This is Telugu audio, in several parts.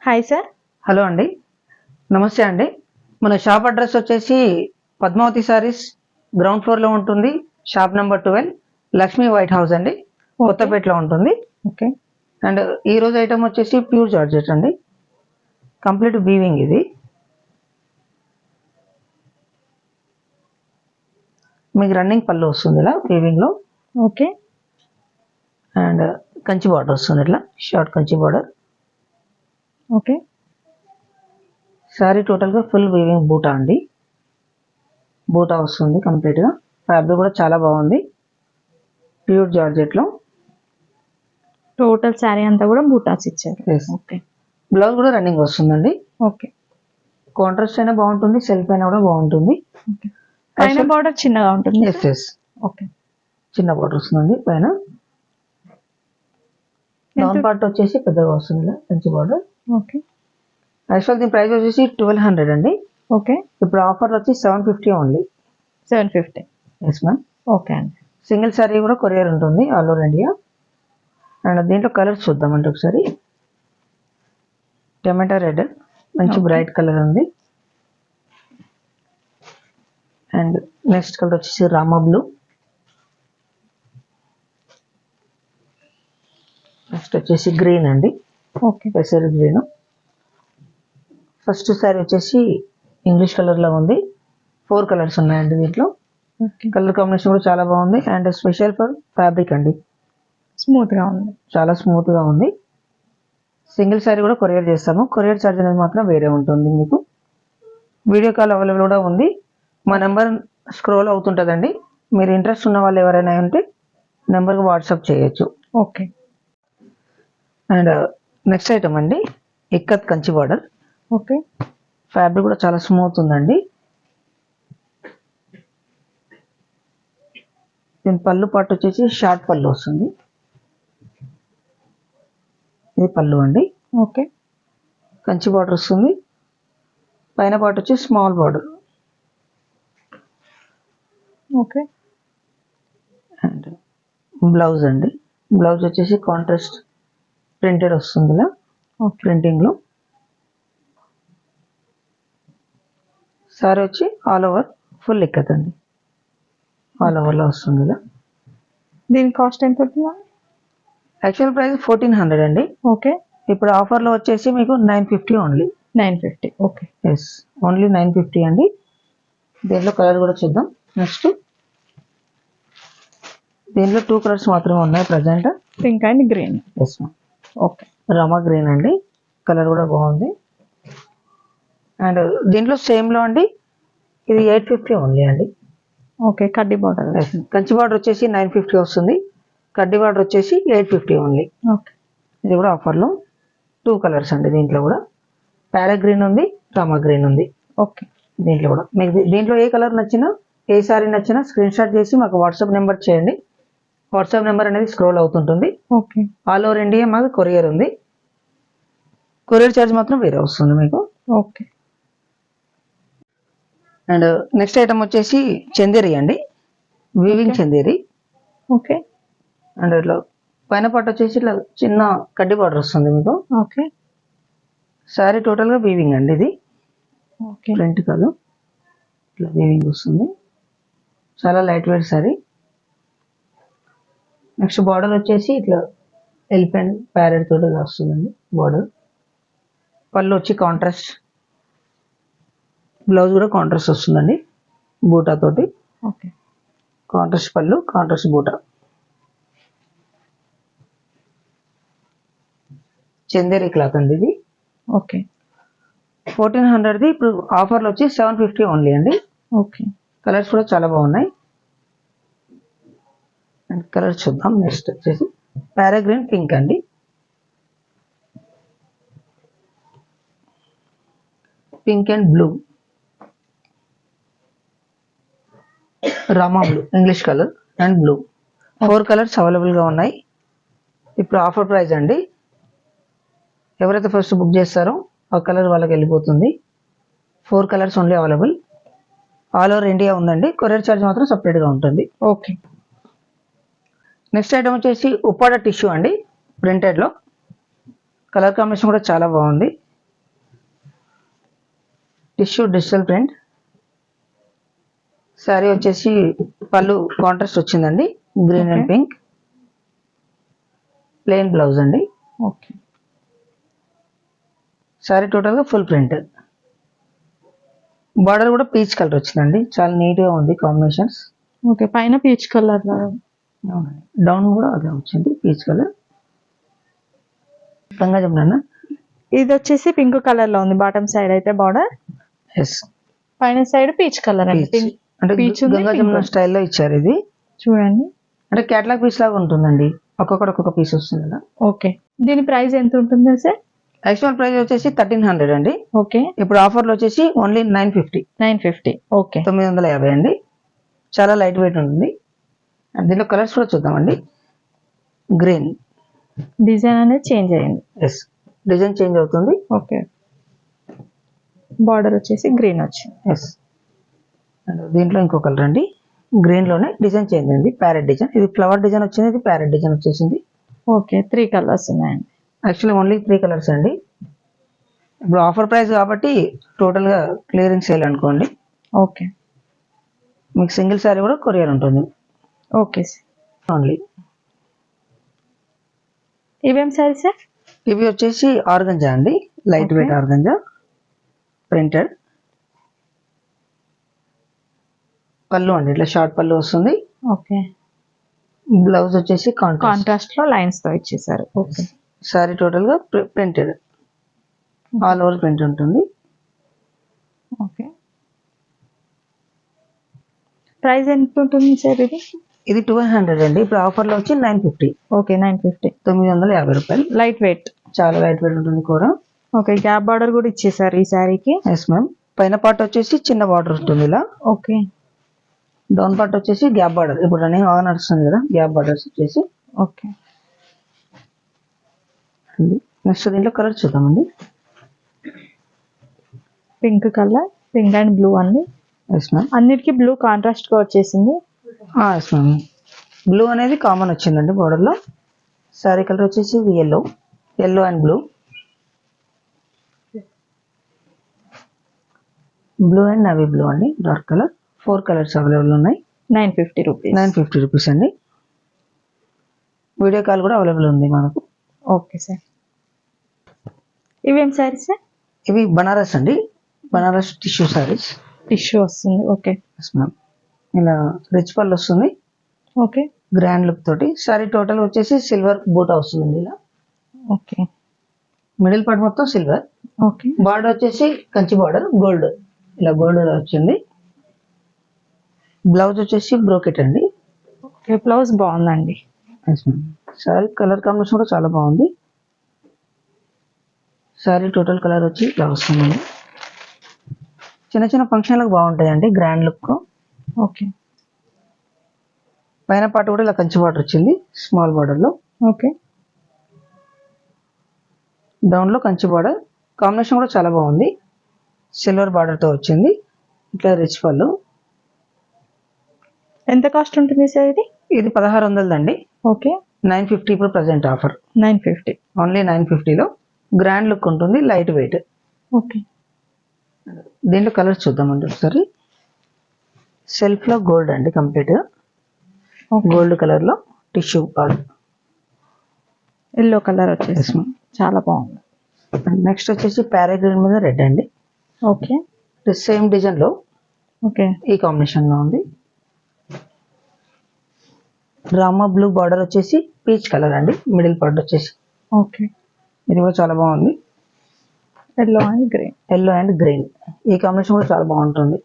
Hi sir. హలో అండి, నమస్తే అండి. మన షాప్ అడ్రస్ వచ్చేసి పద్మావతి సారీస్ గ్రౌండ్ ఫ్లోర్లో ఉంటుంది. Shop number 12 Lakshmi white house అండి, కొత్తపేటలో ఉంటుంది. ఓకే. అండ్ ఈరోజు ఐటమ్ వచ్చేసి ప్యూర్ జార్జెట్ అండి, కంప్లీట్ వీవింగ్. ఇది మీకు రన్నింగ్ పళ్ళు వస్తుంది ఇలా వీవింగ్లో. ఓకే. అండ్ కంచి బార్డర్ వస్తుంది, ఇట్లా short Kanchi border. Okay. Sari టోటల్గా ఫుల్ వీవింగ్ బూటా అండి, బూటా వస్తుంది కంప్లీట్గా. ఫ్యాబ్రిక్ కూడా చాలా బాగుంది, ప్యూర్ జార్జెట్లో. టోటల్ శారీ అంతా కూడా బూటాస్ ఇచ్చారు. ఓకే. బ్లౌజ్ కూడా రన్నింగ్ వస్తుందండి. ఓకే. కాంట్రాస్ట్ అయినా బాగుంటుంది, సెల్ఫ్ అయినా కూడా బాగుంటుంది. పైన బార్డర్ చిన్నగా ఉంటుంది. ఎస్. ఓకే. చిన్న బార్డర్ వస్తుందండి పైన. డౌన్ పార్ట్ వచ్చేసి పెద్దగా వస్తుంది మంచి బార్డర్. ఓకే. యాక్చువల్ దీని ప్రైస్ వచ్చేసి 1200 అండి. ఓకే. ఇప్పుడు ఆఫర్ వచ్చి 750 ఓన్లీ. 750. Yes ma'am. ఓకే అండి. సింగిల్ సారీ కూడా కొరియర్ ఉంటుంది ఆల్ ఓవర్ ఇండియా. అండ్ దీంట్లో కలర్స్ చూద్దామంటే ఒకసారి. టమాటా రెడ్ మంచి బ్రైట్ కలర్ ఉంది. అండ్ నెక్స్ట్ కలర్ వచ్చేసి రామా బ్లూ. నెక్స్ట్ వచ్చేసి గ్రీన్ అండి. ఓకే. పెసర్ గ్రీన్. ఫస్ట్ సారీ వచ్చేసి ఇంగ్లీష్ కలర్లో ఉంది. 4 కలర్స్ ఉన్నాయండి దీంట్లో. కలర్ కాంబినేషన్ కూడా చాలా బాగుంది. అండ్ స్పెషల్ ఫర్ ఫ్యాబ్రిక్ అండి, స్మూత్గా ఉంది, చాలా స్మూత్గా ఉంది. సింగిల్ సారీ కూడా కొరియర్ చేస్తాము. కొరియర్ ఛార్జ్ అనేది మాత్రం వేరే ఉంటుంది మీకు. వీడియో కాల్ అవైలబుల్ కూడా ఉంది. మా నెంబర్ స్క్రోల్ అవుతుంటుందండి. మీరు ఇంట్రెస్ట్ ఉన్న వాళ్ళు ఎవరైనా ఉంటే నెంబర్కి వాట్సాప్ చేయొచ్చు. ఓకే. అండ్ నెక్స్ట్ ఐటమ్ అండి, ikat Kanchi border. Okay. Fabric కూడా చాలా స్మూత్ ఉందండి. దీని పళ్ళు పాటు వచ్చేసి షార్ట్ పళ్ళు వస్తుంది. ఇది పళ్ళు అండి. ఓకే. కంచి బార్డర్ వస్తుంది. పైన పాటు వచ్చి small border. Okay. And blouse అండి, బ్లౌజ్ వచ్చేసి కాంట్రాస్ట్ ప్రింటెడ్ వస్తుంది ఇలా ప్రింటింగ్లో. సారీ వచ్చి ఆల్ ఓవర్ ఫుల్ ఇక్కత్ అండి, ఆల్ ఓవర్లో వస్తుంది ఇలా. దీని కాస్ట్ ఎంత ఉంటుందా? యాక్చువల్ ప్రైస్ 1400 అండి. ఓకే. ఇప్పుడు ఆఫర్లో వచ్చేసి మీకు 950 ఓన్లీ. 950. ఓకే. ఎస్, ఓన్లీ 950 అండి. దీంట్లో కలర్ కూడా చూద్దాం. నెక్స్ట్ దీంట్లో 2 కలర్స్ మాత్రమే ఉన్నాయి present, pink and green. Yes ma'am. Okay. Rama green అండి, కలర్ కూడా బాగుంది. అండ్ దీంట్లో సేమ్లో అండి ఇది 850 ఓన్లీ అండి. ఓకే. కడ్డీ బార్డర్. కంచి బార్డర్ వచ్చేసి 950 వస్తుంది, కడ్డీ బార్డర్ వచ్చేసి 850 ఓన్లీ. ఓకే. ఇది కూడా ఆఫర్లో 2 కలర్స్ అండి. దీంట్లో కూడా ప్యారా గ్రీన్ ఉంది, రామా గ్రీన్ ఉంది. ఓకే. దీంట్లో కూడా మీకు దీంట్లో ఏ కలర్ నచ్చినా, ఏ సారీ నచ్చినా స్క్రీన్ షాట్ చేసి మాకు వాట్సాప్ నెంబర్ చేయండి. వాట్సాప్ నెంబర్ అనేది స్క్రోల్ అవుతుంటుంది. ఓకే. ఆల్ ఓవర్ ఇండియా మాకు కొరియర్ ఉంది. కొరియర్ ఛార్జ్ మాత్రం వేరే వస్తుంది మీకు. ఓకే. అండ్ నెక్స్ట్ ఐటమ్ వచ్చేసి చందేరి అండి, వీవింగ్ చందేరి. ఓకే. అండ్ ఇట్లా పైన పాటు వచ్చేసి ఇట్లా చిన్న కడ్డీ బార్డర్ వస్తుంది మీకు. ఓకే. సారీ టోటల్గా వీవింగ్ అండి, ఇది ఓకే. ప్రింట్ కాదు, ఇట్లా వీవింగ్ వస్తుంది. చాలా light weight sorry. Next border వచ్చేసి ఇట్లా ఎలిఫెంట్ ప్యారెట్ తోటి వస్తుందండి బార్డర్. పళ్ళు వచ్చి కాంట్రాస్ట్, బ్లౌజ్ కూడా కాంట్రాస్ట్ వస్తుందండి బూటా తోటి. ఓకే. కాంట్రాస్ట్ పళ్ళు, కాంట్రాస్ట్ బూటా. చందేరి క్లాత్ అండి ఇది. ఓకే. 1400ది ఇప్పుడు ఆఫర్లో వచ్చి 750 ఓన్లీ అండి. ఓకే. కలర్స్ కూడా చాలా బాగున్నాయి. అండ్ కలర్స్ చూద్దాం. నెక్స్ట్ వచ్చేసి ప్యారా గ్రీన్ పింక్ అండి, pink and blue, Rama blue English colour and blue. 4 colours అవైలబుల్గా ఉన్నాయి. ఇప్పుడు ఆఫర్ ప్రైస్ అండి. ఎవరైతే ఫస్ట్ బుక్ చేస్తారో ఆ కలర్ వాళ్ళకి వెళ్ళిపోతుంది. 4 colours only available. All over India ఉందండి. కొరియర్ ఛార్జ్ మాత్రం సపరేట్గా ఉంటుంది. ఓకే. నెక్స్ట్ ఐటమ్ వచ్చేసి ఉప్పాడ టిష్యూ అండి, ప్రింటెడ్లో. కలర్ కాంబినేషన్ కూడా చాలా బాగుంది. Tissue digital print. శారీ వచ్చేసి పళ్ళు కాంట్రాస్ట్ వచ్చిందండి, green and Okay. Pink. Plain blouse అండి. ఓకే. శారీ టోటల్గా ఫుల్ ప్రింట్. బార్డర్ కూడా పీచ్ కలర్ వచ్చిందండి, చాలా నీట్గా ఉంది కాంబినేషన్స్. ఓకే, పైన పీచ్ కలర్. డౌన్ కూడా అదే వచ్చింది పీచ్ కలర్. గంగా జమున. ఇది వచ్చేసి పింక్ కలర్ లో ఉంది బాటమ్ సైడ్ అయితే బార్డర్, ఎస్, పైన సైడ్ పీచ్ కలర్ అండి. పీచ్ అంటే పీచ్ ఉంది, గంగా pink జమున ఉంది. స్టైల్లో ఇచ్చారు ఇది. చూడండి. అంటే క్యాటలాగ్ పీస్ లాగా ఉంటుందండి, ఒక్కొక్క పీస్ వస్తుంది కదా. ఓకే, దీని ప్రైస్ ఎంత ఉంటుంది సార్? యాక్చువల్ ప్రైస్ వచ్చేసి 1300 అండి. ఓకే, ఇప్పుడు ఆఫర్లో వచ్చేసి ఓన్లీ 950. 950. ఓకే. 950 అండి. చాలా లైట్ వెయిట్ ఉంటుంది. అండ్ దీంట్లో కలర్స్ కూడా చూద్దామండి. గ్రీన్. డిజైన్ అనేది చేంజ్ అయ్యింది. ఎస్, డిజైన్ చేంజ్ అవుతుంది. ఓకే, బార్డర్ వచ్చేసి గ్రీన్ వచ్చింది. ఎస్. అండ్ దీంట్లో ఇంకో కలర్ అండి, గ్రీన్లోనే డిజైన్ చేంజ్ అయింది, ప్యారెట్ డిజైన్. ఇది ఫ్లవర్ డిజైన్ వచ్చింది, ఇది ప్యారెట్ డిజైన్ వచ్చేసింది. ఓకే, 3 కలర్స్ ఉన్నాయండి. యాక్చువల్లీ ఓన్లీ 3 కలర్స్ అండి. ఇప్పుడు ఆఫర్ ప్రైస్ కాబట్టి టోటల్గా క్లియరింగ్ సేల్ అనుకోండి. ఓకే. మీకు సింగిల్ శారీ కూడా కొరియర్ ఉంటుంది ఓకే సార్. ఓన్లీ. ఇవేం సారీ సార్? ఇవి వచ్చేసి ఆర్గంజా అండి, light weight Okay. Organza printed. పళ్ళు అండి, ఇట్లా షార్ట్ పళ్ళు వస్తుంది. ఓకే, బ్లౌజ్ వచ్చేసి కాంట్రాస్ట్. కాంట్రాస్ట్ లో లైన్స్ తో ఇచ్చేసారు. ఓకే. సారీ టోటల్ గా ప్రింటెడ్, ఆల్ ఓవర్ ప్రింట్ ఉంటుంది. ఓకే, ప్రైస్ ఎంత ఉంటుంది సార్ ఇది? ఇది 1200 అండి, ఇప్పుడు ఆఫర్ లో వచ్చి 950. ఓకే, 950. 950 రూపాయలు. Light weight. చాలా లైట్ వెయిట్ ఉంటుంది కూడా. ఓకే, గ్యాప్ బార్డర్ కూడా ఇచ్చేసారు ఈ శారీకి. Yes ma'am. పైన పార్ట్ వచ్చేసి చిన్న బార్డర్ ఉంటుంది ఇలా. ఓకే. డౌన్ పార్ట్ వచ్చేసి గ్యాప్ బార్డర్, ఇప్పుడు రన్నింగ్ ఆగా నడుస్తుంది కదా, గ్యాప్ బార్డర్స్ వచ్చేసి. ఓకే. నెక్స్ట్ దీంట్లో కలర్ చూద్దామండి. Pink colour, pink and blue అండి. Yes ma'am. అన్నిటికీ బ్లూ కాంట్రాస్ట్ గా వచ్చేసింది. Yes ma'am. బ్లూ అనేది కామన్ వచ్చిందండి border లో. సారీ కలర్ వచ్చేసి yellow, yellow and blue. Blue and navy blue అండి, డార్క్ కలర్. 4 కలర్స్ అవైలబుల్ ఉన్నాయి. 950 రూపీస్. 950 రూపీస్ అండి. వీడియో కాల్ కూడా అవైలబుల్ ఉంది మనకు. Okay sir. ఇవేం సారీస్ సార్? ఇవి బనారస్ అండి, బనారస్ టిష్యూ సారీస్. టిష్యూ వస్తుంది. ఓకే. Yes ma'am. ఇలా రిచ్ పళ్ళు వస్తుంది, ఓకే. గ్రాండ్ లుక్ తోటి. సారీ టోటల్ వచ్చేసి సిల్వర్ బూటా వస్తుందండి ఇలా. ఓకే. మిడిల్ పార్ట్ మొత్తం సిల్వర్. ఓకే. బార్డర్ వచ్చేసి కంచి బార్డర్, గోల్డ్, ఇలా గోల్డ్ వచ్చింది. బ్లౌజ్ వచ్చేసి బ్రోకెట్ అండి. ఓకే, బ్లౌజ్ బాగుందండి. సారీ కలర్ కాంబినేషన్ కూడా చాలా బాగుంది. సారీ టోటల్ కలర్ వచ్చి ఇలా వస్తుందండి. చిన్న చిన్న ఫంక్షన్లకు బాగుంటాయండి, గ్రాండ్ లుక్. ఓకే. పైన పార్ట్ కూడా ఇలా కంచి బార్డర్ వచ్చింది, స్మాల్ బార్డర్ లో. ఓకే. డౌన్ లో కంచి బార్డర్, కాంబినేషన్ కూడా చాలా బాగుంది. సిల్వర్ బార్డర్ తో వచ్చింది, ఇట్లా రిచ్ పళ్ళు. ఎంత కాస్ట్ ఉంటుంది సార్ ఇది? ఇది 1600 అండి. ఓకే. 950 ఇప్పుడు ప్రజెంట్ ఆఫర్. 950. ఓన్లీ 950లో గ్రాండ్ లుక్ ఉంటుంది, లైట్ వెయిట్. ఓకే. దీంట్లో కలర్స్ చూద్దామండి ఒకసారి. సెల్ఫ్ లో గోల్డ్ అండి, కంప్లీట్ గా గోల్డ్ కలర్ లో టిష్యూ బార్డర్. ఎల్లో కలర్ వచ్చేసి చాలా బాగుంది. నెక్స్ట్ వచ్చేసి ప్యారాగ్రీన్ మీద రెడ్ అండి. ఓకే. సేమ్ డిజైన్ లో ఓకే. ఈ కాంబినేషన్ లో ఉంది. రామా బ్లూ బార్డర్ వచ్చేసి పీచ్ కలర్ అండి, మిడిల్ పార్ట్ వచ్చేసి. ఓకే. ఇది కూడా చాలా బాగుంది. Yellow and green. Yellow and green, ఈ కాంబినేషన్ కూడా చాలా బాగుంటుంది.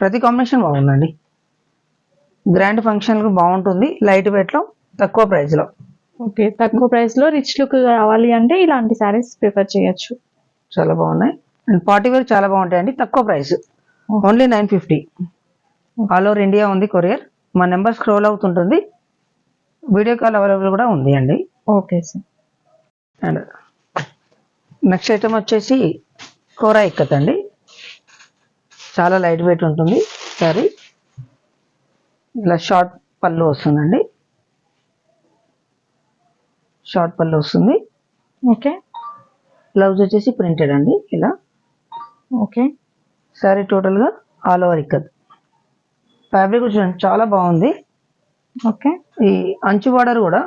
ప్రతి కాంబినేషన్ బాగుందండి. గ్రాండ్ ఫంక్షన్ బాగుంటుంది, లైట్ వెయిట్ లో, తక్కువ ప్రైస్ లో. ఓకే, తక్కువ ప్రైస్ లో రిచ్ లుక్ కావాలి అంటే ఇలాంటి సారీస్ ప్రిఫర్ చేయొచ్చు. చాలా బాగున్నాయి. అండ్ పార్టీ వేర్ చాలా బాగుంటాయండి, తక్కువ price, only 950. All over India ఉంది కొరియర్. మా నెంబర్ స్క్రోల్ అవుతుంటుంది, వీడియో కాల్ అవైలబుల్ కూడా ఉంది అండి. Okay sir. And next item వచ్చేసి కోరా ఇక్కత్ అండి, చాలా లైట్ వెయిట్ ఉంటుంది సారీ. ఇలా షార్ట్ పళ్ళు వస్తుందండి, షార్ట్ పళ్ళు వస్తుంది. ఓకే. బ్లౌజ్ వచ్చేసి ప్రింటెడ్ అండి ఇలా. ఓకే. శారీ టోటల్గా ఆల్ ఓవర్ ఇక్కత్. ఫ్యాబ్రిక్ చూడండి చాలా బాగుంది. ఓకే. ఈ అంచు బార్డర్ కూడా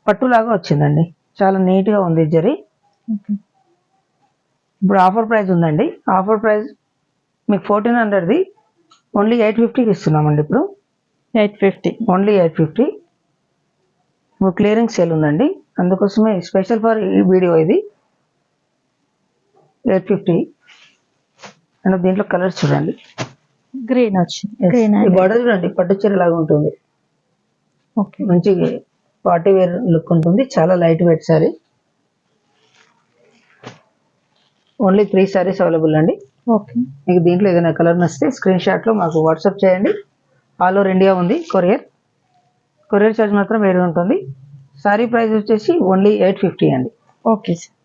పట్టులాగా వచ్చిందండి, చాలా నీట్గా ఉంది జరీ. ఓకే. ఇప్పుడు ఆఫర్ ప్రైస్ ఉందండి. ఆఫర్ ప్రైస్ మీకు 1400ది ఓన్లీ 850కి ఇస్తున్నామండి. ఇప్పుడు 850. ఓన్లీ 850. ఇప్పుడు క్లియరింగ్ సేల్ ఉందండి, అందుకోసమే స్పెషల్ ఫర్ ఈ వీడియో ఇది. 850. అండ్ దీంట్లో కలర్స్ చూడండి. గ్రీన్ వచ్చింది. Yes. గ్రీన్ ఈ బార్డర్ చూడండి పట్టు చీర లాగా ఉంటుంది. ఓకే. మంచి పార్టీ వేర్ లుక్ ఉంటుంది, చాలా light weight sorry. Only 3 saris available అండి. ఓకే. మీకు దీంట్లో ఏదైనా కలర్ నచ్చితే స్క్రీన్ షాట్లో మాకు వాట్సాప్ చేయండి. ఆల్ ఓవర్ ఇండియా ఉంది కొరియర్ ఛార్జ్ మాత్రం వేరే ఉంటుంది. సారీ ప్రైస్ వచ్చేసి ఓన్లీ 850 అండి. Okay sir.